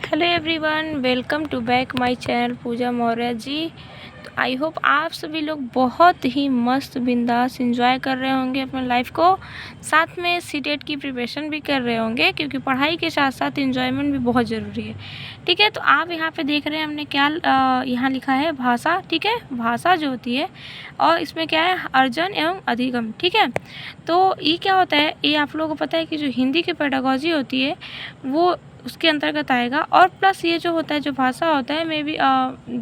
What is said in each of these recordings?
Hello everyone, welcome to back my channel Pooja Maurya ji. तो I hope आप सभी लोग बहुत ही मस्त बिंदास एंजॉय कर रहे होंगे अपने लाइफ को, साथ में सीटेट की प्रिपरेशन भी कर रहे होंगे, क्योंकि पढ़ाई के साथ साथ एंजॉयमेंट भी बहुत ज़रूरी है। ठीक है, तो आप यहाँ पे देख रहे हैं हमने क्या यहाँ लिखा है, भाषा। ठीक है, भाषा जो होती है और इसमें क्या है, अर्जन एवं अधिगम। ठीक है, तो ये क्या होता है, ये आप लोगों को पता है कि जो हिंदी की पेडागोजी होती है वो उसके अंतर्गत आएगा। और प्लस ये जो होता है, जो भाषा होता है, मे बी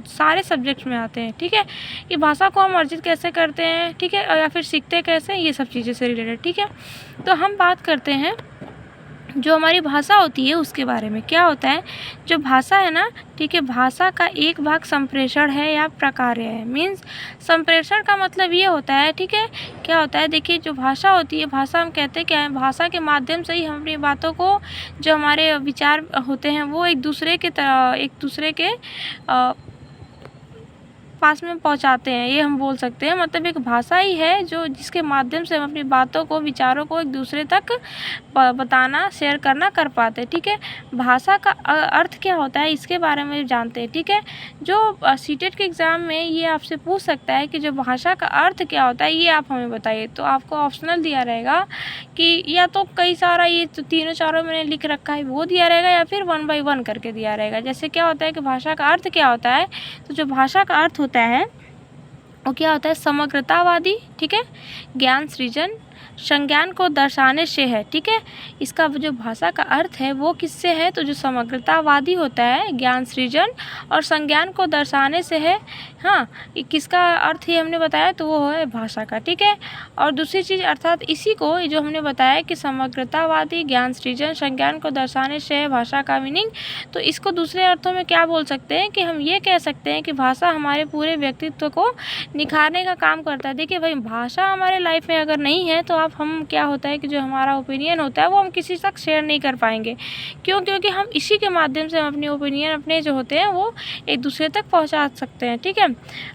सारे सब्जेक्ट में आते हैं। ठीक है, कि भाषा को हम अर्जित कैसे करते हैं, ठीक है, या फिर सीखते कैसे हैं, ये सब चीज़ें से रिलेटेड। ठीक है, तो हम बात करते हैं जो हमारी भाषा होती है उसके बारे में। क्या होता है, जो भाषा है ना, ठीक है, भाषा का एक भाग संप्रेषण है या प्रकार्य है। मीन्स संप्रेषण का मतलब ये होता है, ठीक है, क्या होता है, देखिए जो भाषा होती है, भाषा हम कहते हैं क्या है, भाषा के माध्यम से ही हम अपनी बातों को, जो हमारे विचार होते हैं वो एक दूसरे के पास में पहुंचाते हैं, ये हम बोल सकते हैं। मतलब एक भाषा ही है जो जिसके माध्यम से हम अपनी बातों को, विचारों को एक दूसरे तक बताना, शेयर करना कर पाते हैं। ठीक है, भाषा का अर्थ क्या होता है इसके बारे में जानते हैं। ठीक है, जो सीटेट के एग्ज़ाम में ये आपसे पूछ सकता है कि जो भाषा का अर्थ क्या होता है ये आप हमें बताइए। तो आपको ऑप्शनल दिया रहेगा कि या तो कई सारा, ये तो तीनों चारों मैंने लिख रखा है वो दिया रहेगा, या फिर 1 बाय 1 करके दिया रहेगा। जैसे क्या होता है कि भाषा का अर्थ क्या होता है, तो जो भाषा का अर्थ होता है वो क्या होता है, समग्रतावादी, ठीक है, ज्ञान सृजन, संज्ञान को दर्शाने से है। ठीक है, इसका जो भाषा का अर्थ है वो किससे है, तो जो समग्रतावादी होता है, ज्ञान सृजन और संज्ञान को दर्शाने से है। हाँ, किसका अर्थ ही हमने बताया, तो वो है भाषा का। ठीक है, और दूसरी चीज़ अर्थात इसी को जो हमने बताया कि समग्रतावादी, ज्ञान सृजन, संज्ञान को दर्शाने से है भाषा का मीनिंग। तो इसको दूसरे अर्थों में क्या बोल सकते हैं कि हम ये कह सकते हैं कि भाषा हमारे पूरे व्यक्तित्व को निखारने का काम करता है। देखिए भाई, भाषा हमारे लाइफ में अगर नहीं है तो हम क्या होता है कि जो हमारा ओपिनियन होता है वो हम किसी तक शेयर नहीं कर पाएंगे। क्यों? क्योंकि हम इसी के माध्यम से हम अपनी ओपिनियन, अपने जो होते हैं वो एक दूसरे तक पहुंचा सकते हैं। ठीक है,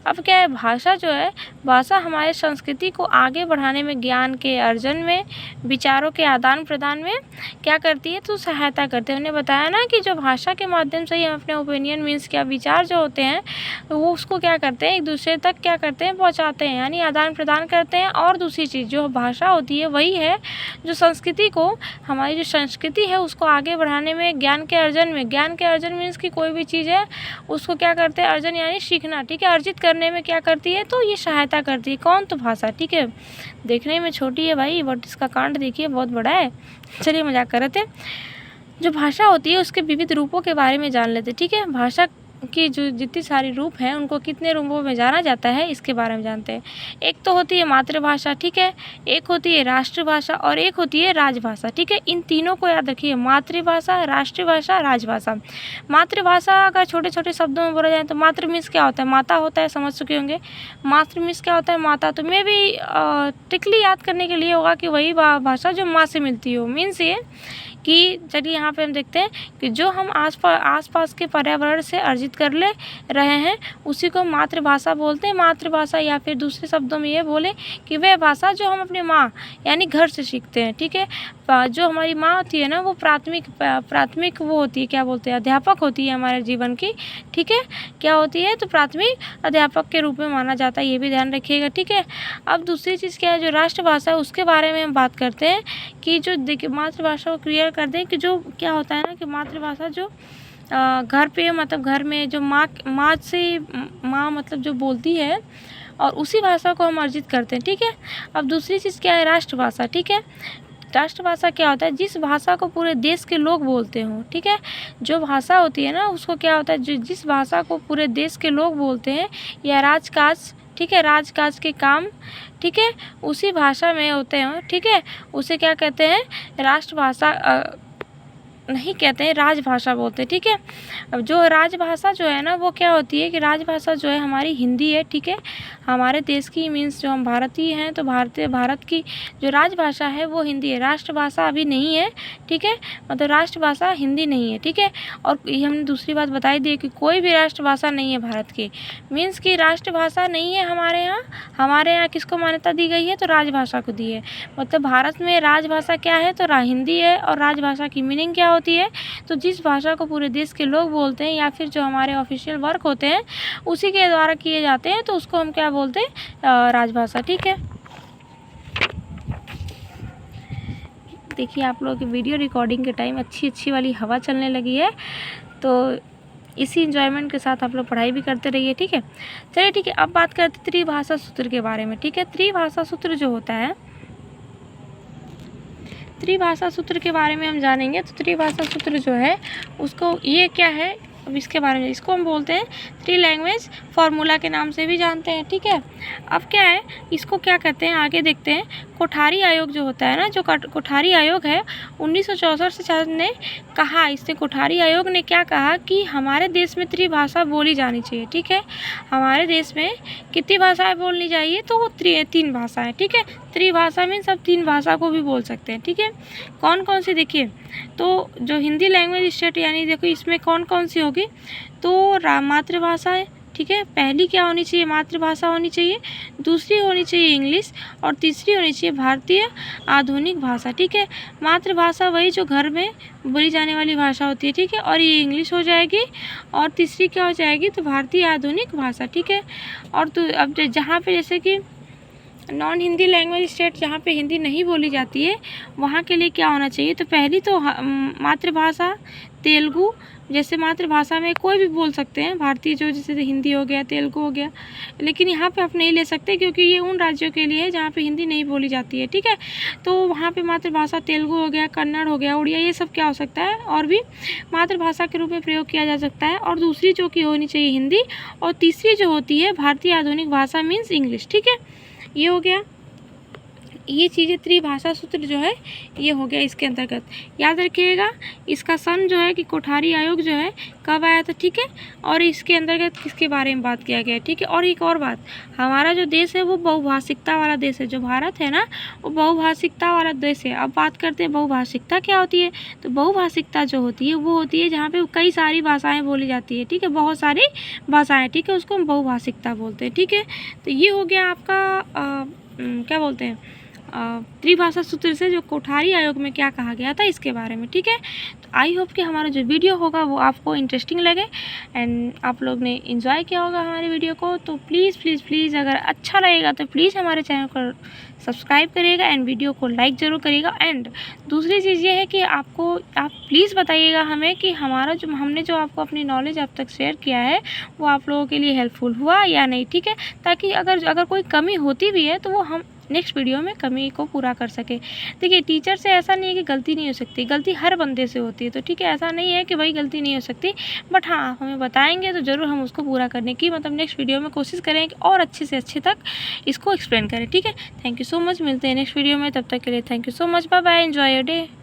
अब क्या है, भाषा जो है, भाषा हमारे संस्कृति को आगे बढ़ाने में, ज्ञान के अर्जन में, विचारों के आदान प्रदान में क्या करती है, तो सहायता करती है। हमने बताया ना कि जो भाषा के माध्यम से ही हम अपने ओपिनियन, मीन्स क्या, विचार जो होते हैं वो उसको क्या करते हैं, एक दूसरे तक क्या करते हैं, पहुंचाते हैं, यानी आदान प्रदान करते हैं। और दूसरी चीज़ जो भाषा होती है वही है जो संस्कृति को, हमारी जो संस्कृति है उसको आगे बढ़ाने में, ज्ञान के अर्जन में, ज्ञान के अर्जन मीन्स कि कोई भी चीज़ है उसको क्या करते हैं, अर्जन यानी सीखना, ठीक है, अर्जित करने में क्या करती है, तो ये सहायता करती है। कौन? तो भाषा। ठीक है, देखने में छोटी है भाई, बट इसका कांड देखिए बहुत बड़ा है। चलिए, मजाक कर रहे थे। जो भाषा होती है उसके विविध रूपों के बारे में जान लेते। ठीक है, भाषा की जो जितनी सारी रूप हैं उनको कितने रूपों में जाना जाता है इसके बारे में जानते हैं। एक तो होती है मातृभाषा, ठीक है, एक होती है राष्ट्रभाषा और एक होती है राजभाषा। ठीक है, इन तीनों को याद रखिए, मातृभाषा, राष्ट्रभाषा, राजभाषा। मातृभाषा अगर छोटे छोटे शब्दों में बोला जाए तो मातृ मीन्स क्या होता है, माता होता है, समझ चुके होंगे। मातृ मीन्स क्या होता है, माता। तो मैं भी ट्रिकली याद करने के लिए होगा कि वही भाषा जो माँ से मिलती हो। मीन्स ये कि चलिए यहाँ पे हम देखते हैं कि जो हम आसपास के पर्यावरण से अर्जित कर ले रहे हैं उसी को मातृभाषा बोलते हैं। मातृभाषा, या फिर दूसरे शब्दों में ये बोले कि वह भाषा जो हम अपने माँ यानी घर से सीखते हैं। ठीक है, जो हमारी माँ होती है ना वो प्राथमिक वो होती है, क्या बोलते हैं, अध्यापक होती है हमारे जीवन की। ठीक है, क्या होती है, तो प्राथमिक अध्यापक के रूप में माना जाता है, ये भी ध्यान रखिएगा। ठीक है, अब दूसरी चीज़ क्या है, जो राष्ट्रभाषा है उसके बारे में हम बात करते हैं कि जो देखिए, मातृभाषा को क्लियर कर दें कि जो क्या होता है ना कि मातृभाषा जो घर पे, मतलब घर में जो माँ से, माँ मतलब जो बोलती है और उसी भाषा को हम अर्जित करते हैं। ठीक है, अब दूसरी चीज़ क्या है, राष्ट्रभाषा। ठीक है, राष्ट्रभाषा क्या होता है, जिस भाषा को पूरे देश के लोग बोलते हों। ठीक है, जो भाषा होती है ना उसको क्या होता है, जिस भाषा को पूरे देश के लोग बोलते हैं या राजकाज, ठीक है, राजकाज के काम, ठीक है, उसी भाषा में होते हैं। ठीक है, उसे क्या कहते हैं, राष्ट्रभाषा नहीं कहते हैं, राजभाषा बोलते हैं। ठीक है, अब जो राजभाषा जो है ना वो क्या होती है कि राजभाषा जो है हमारी हिंदी है। ठीक है, हमारे देश की, मीन्स जो हम भारतीय हैं तो भारत की जो राजभाषा है वो हिंदी है, राष्ट्रभाषा अभी नहीं है। ठीक है, मतलब राष्ट्रभाषा हिंदी नहीं है। ठीक है, और ये हमने दूसरी बात बताई दी कि कोई भी राष्ट्रभाषा नहीं है भारत की, मीन्स की राष्ट्रभाषा नहीं है हमारे यहाँ। हमारे यहाँ किसको मान्यता दी गई है, तो राजभाषा को दी है। मतलब भारत में राजभाषा क्या है, तो हिंदी है। और राजभाषा की मीनिंग क्या होती होती है? तो जिस भाषा को पूरे देश के लोग बोलते हैं या फिर जो हमारे ऑफिशियल वर्क होते हैं उसी के द्वारा किए जाते हैं, तो उसको हम क्या बोलते हैं? राजभाषा। ठीक है, देखिए आप लोगों की वीडियो रिकॉर्डिंग के टाइम अच्छी वाली हवा चलने लगी है, तो इसी एंजॉयमेंट के साथ आप लोग पढ़ाई भी करते रहिए। ठीक है, चलिए ठीक है, अब बात करते हैं त्रिभाषा सूत्र के बारे में। ठीक है, त्रिभाषा सूत्र जो होता है, त्रिभाषा सूत्र के बारे में हम जानेंगे। तो त्रिभाषा सूत्र जो है उसको, ये क्या है, अब इसके बारे में, इसको हम बोलते हैं थ्री लैंग्वेज फार्मूला के नाम से भी जानते हैं। ठीक है, अब क्या है, इसको क्या कहते हैं आगे देखते हैं। कोठारी आयोग जो होता है ना, जो कोठारी आयोग है 1964 से ने कहा, इसने कोठारी आयोग ने क्या कहा कि हमारे देश में त्रिभाषा बोली जानी चाहिए। ठीक है, हमारे देश में कितनी भाषाएं बोलनी चाहिए? तो वो तीन भाषाएं। ठीक है, त्रिभाषा मीन्स सब तीन भाषा को भी बोल सकते हैं। ठीक है, कौन कौन सी? देखिए, तो जो हिंदी लैंग्वेज स्टेट, यानी देखो इसमें कौन कौन सी होगी? तो मातृभाषा है। ठीक है, पहली क्या होनी चाहिए? मातृभाषा होनी चाहिए, दूसरी होनी चाहिए इंग्लिश, और तीसरी होनी चाहिए भारतीय आधुनिक भाषा। ठीक है, मातृभाषा वही जो घर में बोली जाने वाली भाषा होती है। ठीक है, और ये इंग्लिश हो जाएगी, और तीसरी क्या हो जाएगी? तो भारतीय आधुनिक भाषा। ठीक है, और तो अब जहाँ पे जैसे कि नॉन हिंदी लैंग्वेज स्टेट, जहाँ पे हिंदी नहीं बोली जाती है, वहाँ के लिए क्या होना चाहिए? तो पहली तो मातृभाषा तेलुगु, जैसे मातृभाषा में कोई भी बोल सकते हैं, भारतीय जो जैसे हिंदी हो गया, तेलुगु हो गया, लेकिन यहाँ पे आप नहीं ले सकते क्योंकि ये उन राज्यों के लिए है जहाँ पे हिंदी नहीं बोली जाती है। ठीक है, तो वहाँ पे मातृभाषा तेलुगु हो गया, कन्नड़ हो गया, उड़िया, ये सब क्या हो सकता है और भी मातृभाषा के रूप में प्रयोग किया जा सकता है। और दूसरी जो कि होनी चाहिए हिंदी, और तीसरी जो होती है भारतीय आधुनिक भाषा मीन्स इंग्लिश। ठीक है, ये हो गया, ये चीज़ें त्रिभाषा सूत्र जो है ये हो गया इसके अंतर्गत। याद रखिएगा, इसका सन जो है कि कोठारी आयोग जो है कब आया था। ठीक है, और इसके अंतर्गत किसके बारे में बात किया गया। ठीक है, और एक और बात, हमारा जो देश है वो बहुभाषिकता वाला देश है। जो भारत है ना, वो बहुभाषिकता वाला देश है। अब बात करते हैं बहुभाषिकता क्या होती है। तो बहुभाषिकता जो होती है वो होती है जहाँ पे कई सारी भाषाएँ बोली जाती है। ठीक है, बहुत सारी भाषाएँ। ठीक है, उसको हम बहुभाषिकता बोलते हैं। ठीक है, तो ये हो गया आपका क्या बोलते हैं, त्रिभाषा सूत्र से जो कोठारी आयोग में क्या कहा गया था इसके बारे में। ठीक है, तो आई होप कि हमारा जो वीडियो होगा वो आपको इंटरेस्टिंग लगे एंड आप लोग ने एंजॉय किया होगा हमारे वीडियो को। तो प्लीज़ अगर अच्छा लगेगा तो प्लीज़ हमारे चैनल को सब्सक्राइब करिएगा एंड वीडियो को लाइक ज़रूर करिएगा। एंड दूसरी चीज़ ये है कि आप प्लीज़ बताइएगा हमें कि हमने जो आपको अपनी नॉलेज अब तक शेयर किया है वो आप लोगों के लिए हेल्पफुल हुआ या नहीं। ठीक है, ताकि अगर कोई कमी होती भी है तो वो हम नेक्स्ट वीडियो में कमी को पूरा कर सके। देखिए, टीचर से ऐसा नहीं है कि गलती नहीं हो सकती, गलती हर बंदे से होती है। तो ठीक है, ऐसा नहीं है कि भाई गलती नहीं हो सकती, बट हाँ आप हमें बताएंगे तो ज़रूर हम उसको पूरा करने की नेक्स्ट वीडियो में कोशिश करेंगे और अच्छे से अच्छे तक इसको एक्सप्लेन करें। ठीक है, थैंक यू सो मच, मिलते हैं नेक्स्ट वीडियो में, तब तक के लिए thank you so much, bye bye, enjoy your day.